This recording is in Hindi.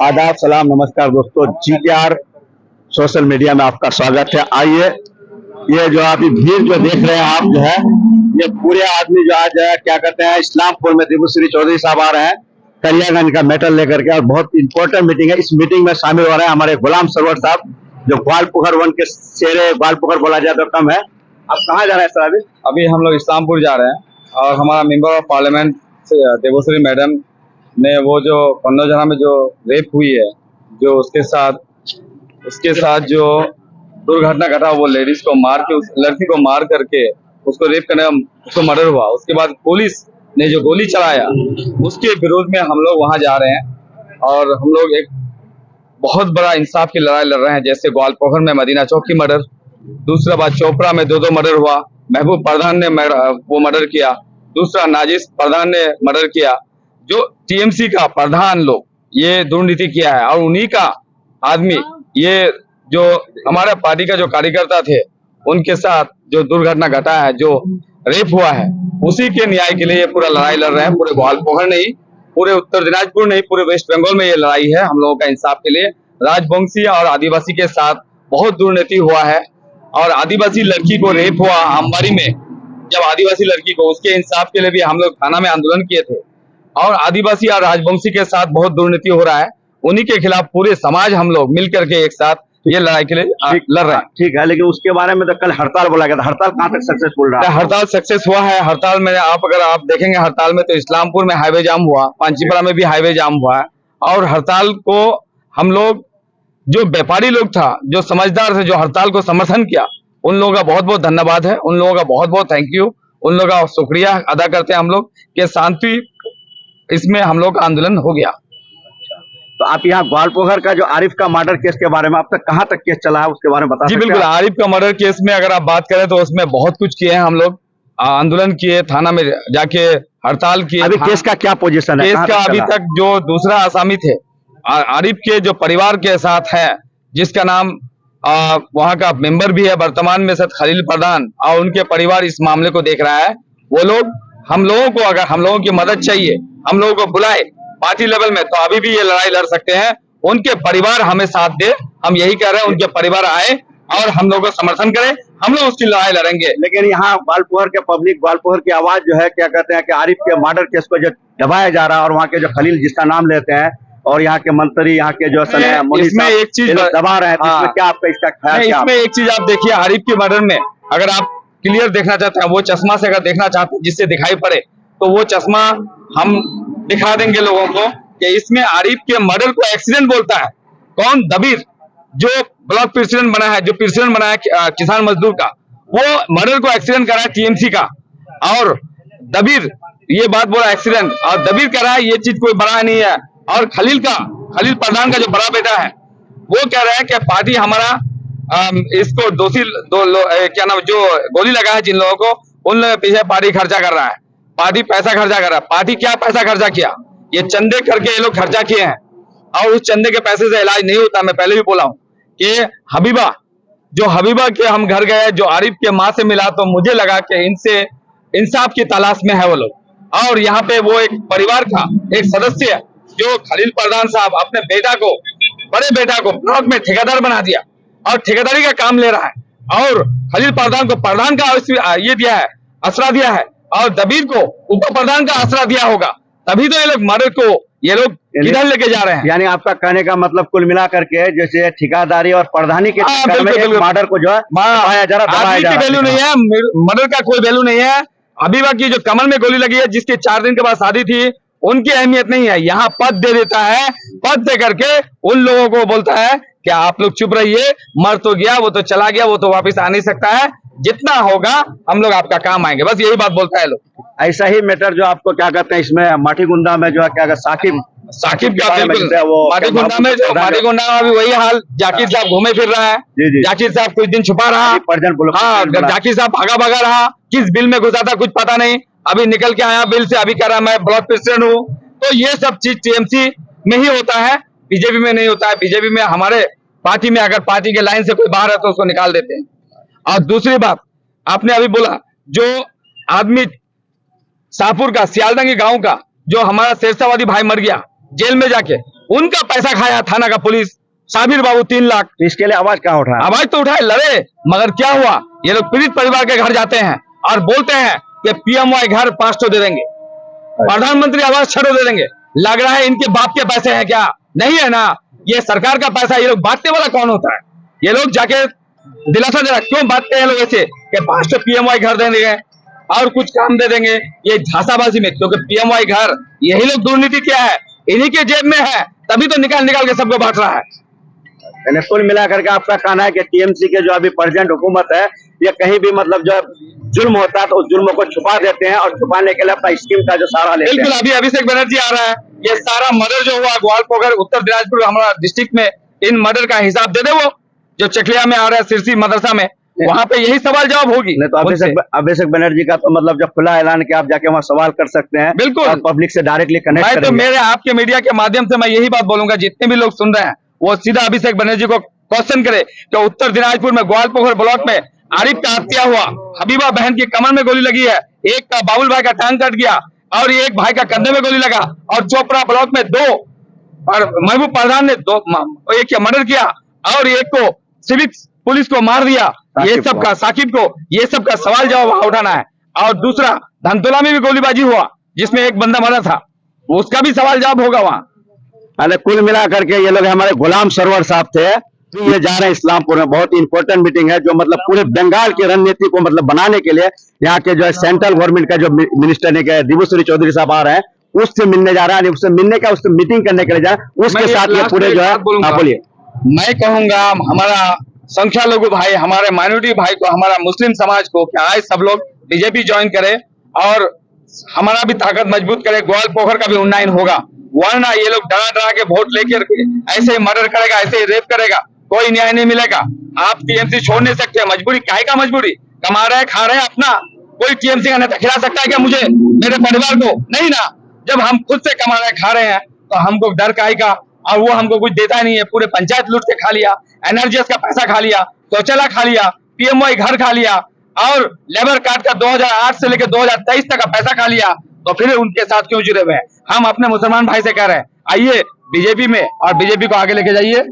आदाब, सलाम, नमस्कार दोस्तों। GKR सोशल मीडिया में आपका स्वागत है। आइए, ये जो आप भीड़ जो देख रहे हैं आप जो है, ये पूरे आदमी जो आज क्या कहते हैं इस्लामपुर में दिव्यश्री चौधरी साहब आ रहे हैं कलियागंज का मेटल लेकर के, और बहुत इंपॉर्टेंट मीटिंग है। इस मीटिंग में शामिल हो रहे हैं हमारे गुलाम सरवर साहब, जो ग्वालपुखर वन के शेरे, ग्वालपुखर बोला जाए तो कम है। आप कहाँ जा रहे हैं सर? अभी हम लोग इस्लामपुर जा रहे हैं और हमारा member of parliament Devshree madam ने वो जो कन्नौजरा में जो रेप हुई है, जो उसके साथ जो दुर्घटना घटा, वो लेडीज को मार के, उस लड़की को मार करके उसको रेप करने, उसको मर्डर हुआ। उसके बाद पुलिस ने जो गोली चलाया, उसके विरोध में हम लोग वहां जा रहे हैं। और हम लोग एक बहुत बड़ा इंसाफ की लड़ाई लड़ रहे हैं। जैसे ग्वालपोखर में मदीना चौक की मर्डर, दूसरा बात चोपड़ा में दो मर्डर हुआ, महबूब प्रधान ने वो मर्डर किया, दूसरा नाजिस प्रधान ने मर्डर किया। जो टीएमसी का प्रधान लोग ये दुर्नीति किया है, और उन्हीं का आदमी, ये जो हमारे पार्टी का जो कार्यकर्ता थे, उनके साथ जो दुर्घटना घटा है, जो रेप हुआ है, उसी के न्याय के लिए ये पूरा लड़ाई लड़ रहे हैं। पूरे ग्वालपोखर नहीं, पूरे उत्तर दिनाजपुर नहीं, पूरे वेस्ट बंगाल में ये लड़ाई है हम लोगों का इंसाफ के लिए। राजवंशी और आदिवासी के साथ बहुत दुर्नीति हुआ है, और आदिवासी लड़की को रेप हुआ अंबारी में, जब आदिवासी लड़की को, उसके इंसाफ के लिए भी हम लोग थाना में आंदोलन किए थे। और आदिवासी और राजवंशी के साथ बहुत दुर्नीति हो रहा है, उन्हीं के खिलाफ पूरे समाज हम लोग मिल करके एक साथ ये लड़ाई के लिए लड़ रहे हैं। ठीक है, लेकिन उसके बारे में तो कल हड़ताल बोला गया था। हड़ताल कहाँ तक सक्सेसफुल रहा? हड़ताल सक्सेस हुआ है। हड़ताल में अगर आप देखेंगे, हड़ताल में तो इस्लामपुर में हाईवे जाम हुआ, पांचीपुरा में भी हाईवे जाम हुआ है। और हड़ताल को हम लोग, जो व्यापारी लोग था, जो समझदार थे, जो हड़ताल को समर्थन किया, उन लोगों का बहुत बहुत धन्यवाद है, उन लोगों का बहुत बहुत थैंक यू, उन लोगों का शुक्रिया अदा करते हैं हम लोग कि शांति इसमें हम लोग का आंदोलन हो गया। तो आप यहाँ ग्वालपोखर का जो आरिफ का मर्डर केस के बारे में, अब तक कहाँ तक केस चला है उसके बारे में बता सकते हैं? जी बिल्कुल, आरिफ का मर्डर केस में अगर आप बात करें तो उसमें बहुत कुछ किए हैं हम लोग। आंदोलन किए, थाना में जाके हड़ताल किए। अभी केस का क्या पोजीशन है? केस का अभी तक जो दूसरा आसामी थे आरिफ के जो परिवार के साथ है, जिसका नाम वहां का मेंबर भी है वर्तमान में सैयद खलील प्रधान, और उनके परिवार इस मामले को देख रहा है। वो लोग हम लोगों को, अगर हम लोगों की मदद चाहिए, हम लोगों को बुलाए पार्टी लेवल में, तो अभी भी ये लड़ाई लड़ सकते हैं। उनके परिवार हमें साथ दे, हम यही कह रहे हैं, उनके परिवार आए और हम लोगों को समर्थन करें, हम लोग उसकी लड़ाई लड़ेंगे। लेकिन यहाँ ग्वालपोखर के पब्लिक, ग्वालपोखर की आवाज जो है, क्या कहते हैं कि आरिफ के मर्डर केस को जो दबाया जा रहा है, और वहाँ के जो खलील जिसका नाम लेते हैं, और यहाँ के मंत्री, यहाँ के जो इसमें एक चीज दबा रहे हैं, तो क्या आपका इसका ख्याल? इसमें एक चीज आप देखिए, आरिफ के मर्डर में अगर आप क्लियर देखना चाहते हैं, वो चश्मा से अगर देखना चाहते हैं जिससे दिखाई पड़े, तो वो चश्मा हम दिखा देंगे लोगों को कि इसमें आरिफ के मर्डर को एक्सीडेंट बोलता है कौन? दबीर, जो ब्लॉक प्रेसिडेंट बना है, जो प्रेसिडेंट बना है किसान मजदूर का, वो मर्डर को एक्सीडेंट करा है टीएमसी का। और दबीर ये बात बोला एक्सीडेंट, और दबीर कह रहा है ये चीज कोई बड़ा नहीं है। और खलील प्रधान का जो बड़ा बेटा है, वो कह रहे हैं कि पार्टी हमारा इसको दोषी क्या नाम, जो गोली लगा है जिन लोगों को, उन लोगों के पीछे पार्टी खर्चा कर रहा है, पार्टी पैसा खर्चा कर रहा है। पार्टी क्या पैसा खर्चा किया? ये चंदे करके ये लोग खर्चा किए हैं, और उस चंदे के पैसे से इलाज नहीं होता। मैं पहले भी बोला हूं कि हबीबा के हम घर गए, जो आरिफ के माँ से मिला, तो मुझे लगा कि इनसे इंसाफ की तलाश में है वो लोग। और यहाँ पे वो एक परिवार का एक सदस्य, जो खलील प्रधान साहब अपने बेटा को, बड़े बेटा को ब्लॉक में ठेकेदार बना दिया, और ठेकेदारी का काम ले रहा है। और खलील प्रधान को प्रधान का ये दिया है, आसरा दिया है, और दबीर को उप प्रधान का आसरा दिया होगा, तभी तो ये लोग मर्डर को ये लोग किधर लेके जा रहे हैं। यानी आपका कहने का मतलब कुल मिला करके, जैसे ठेकेदारी और प्रधानी के मर्डर को जो है वैल्यू नहीं है, मर्डर का कोई वैल्यू नहीं है। हबीबा की जो कमर में गोली लगी है, जिसके 4 दिन के बाद शादी थी, उनकी अहमियत नहीं है। यहाँ पद दे देता है, पद दे करके उन लोगों को बोलता है कि आप लोग चुप रहिए, मर तो गया, वो तो चला गया, वो तो वापस आ नहीं सकता है, जितना होगा हम लोग आपका काम आएंगे, बस यही बात बोलता है लोग। ऐसा ही मैटर जो आपको क्या कहते हैं, इसमें माटीगुंडा में जो है क्या साकिब का, बिल्कुल वो माटीगुंडा में भी वही हाल, जाकिर साहब घूमे फिर रहा है। जाकिर साहब कुछ दिन छुपा रहा, हाँ, जाकिर साहब भागा रहा, किस बिल में घुसा था कुछ पता नहीं, अभी निकल के आया बिल से, अभी कह रहा मैं ब्लॉक प्रेसिडेंट हूँ। तो ये सब चीज टीएमसी में ही होता है, बीजेपी में नहीं होता है। बीजेपी में, हमारे पार्टी में अगर पार्टी के लाइन से कोई बाहर है तो उसको निकाल देते हैं। और दूसरी बात, आपने अभी बोला, जो आदमी शाहपुर का, सियालदंगी गांव का, जो हमारा शेरशाहवादी भाई मर गया जेल में जाके, उनका पैसा खाया थाना का पुलिस, साबिर बाबू 3 लाख। तो इसके लिए आवाज कहाँ उठाया? आवाज तो उठाए, लड़े, मगर क्या हुआ, ये लोग पीड़ित परिवार के घर जाते हैं और बोलते हैं कि पीएमवाई घर 500 दे देंगे, प्रधानमंत्री आवास 6 दे देंगे। लग रहा है इनके बाप के पैसे हैं क्या? नहीं है ना, ये सरकार का पैसा। ये लोग बांटने वाला कौन होता है? ये लोग जाके दिलासा दे रहा, क्यों बांटते हैं लोग ऐसे कि 500 पीएमवाई घर दे देंगे और कुछ काम दे देंगे? ये झांसाबाजी में, क्योंकि पीएमवाई घर यही लोग दुर्नीति क्या है, इन्हीं के जेब में है, तभी तो निकाल निकाल के सबको बांट रहा है। यानी कुल मिलाकर के आपका कहना है कि टीएमसी के जो अभी प्रेजेंट हुकूमत है, ये कहीं भी मतलब जो जुल्म होता है तो उस जुल्म को छुपा देते हैं और छुपाने के लिए अपना स्कीम का जो सहारा लेते हैं। बिल्कुल, अभी अभिषेक बनर्जी आ रहा है, ये सारा मर्डर जो हुआ ग्वालपोखर उत्तर दिनाजपुर हमारा डिस्ट्रिक्ट में, इन मर्डर का हिसाब दे दे वो जो चकलिया में आ रहा है, सिरसी मदरसा में, वहाँ पे यही सवाल जवाब होगी। नहीं तो अभिषेक बनर्जी का तो मतलब जब खुला ऐलान कि आप जाके वहाँ सवाल कर सकते हैं, बिल्कुल, और पब्लिक से डायरेक्टली कनेक्ट मैं करेंगे। तो मेरे आपके मीडिया के माध्यम से मैं यही बात बोलूंगा, जितने भी लोग सुन रहे हैं वो सीधा अभिषेक बनर्जी को क्वेश्चन करे कि उत्तर दिनाजपुर में ग्वालपोखर ब्लॉक में आरिफ का हत्या हुआ, हबीबा बहन की कमर में गोली लगी है, एक का बाबुल भाई का टांग कट गया और एक भाई का कंधे में गोली लगा, और चोपड़ा ब्लॉक में 2 और महबूब प्रधान ने 2 एक मर्डर किया और एक को सिविक पुलिस को मार दिया। ये सब का साकिब को, ये सब का सवाल जवाब वहां उठाना है। और दूसरा धनतोला में भी गोलीबाजी हुआ जिसमें एक बंदा मरा था, उसका भी सवाल जवाब होगा वहां। अरे कुल मिला करके ये लोग हमारे गुलाम सरवर साहब थे, ये जा रहे हैं इस्लामपुर में। बहुत इंपॉर्टेंट मीटिंग है जो मतलब पूरे बंगाल की रणनीति को मतलब बनाने के लिए यहाँ के जो है सेंट्रल गवर्नमेंट का जो मिनिस्टर ने दिबुश्री चौधरी साहब आ रहे हैं, उससे मिलने जा रहा है, उससे मिलने का, उससे मीटिंग करने के लिए जा रहा है। उसके साथ ये पूरे जो है, बोलिए। मैं कहूंगा हमारा संख्या लोगों भाई, हमारे माइनॉरिटी भाई को, हमारा मुस्लिम समाज को क्या आज सब लोग बीजेपी ज्वाइन करे और हमारा भी ताकत मजबूत करे। ग्वालपोखर का भी उन्नयन होगा, वरना ये लोग डरा डरा के वोट लेकर ऐसे ही मर्डर करेगा, ऐसे ही रेप करेगा, कोई न्याय नहीं मिलेगा। आप टीएमसी छोड़ नहीं सकते, मजबूरी काहे का मजबूरी, कमा रहे हैं खा रहे हैं अपना, कोई टीएमसी का नेता खिला सकता है क्या मुझे, मेरे परिवार को? नहीं ना। जब हम खुद से कमा रहे हैं खा रहे हैं तो हमको डर काहे का, और वो हमको कुछ देता नहीं है। पूरे पंचायत लूट के खा लिया, एनआरजीएस का पैसा खा लिया, शौचालय खा लिया, पीएमवाई घर खा लिया और लेबर कार्ड का 2008 से लेकर 2023 तक का पैसा खा लिया, तो फिर उनके साथ क्यों जुड़े हुए हैं? हम अपने मुसलमान भाई से कह रहे हैं आइए बीजेपी में और बीजेपी को आगे लेके जाइए।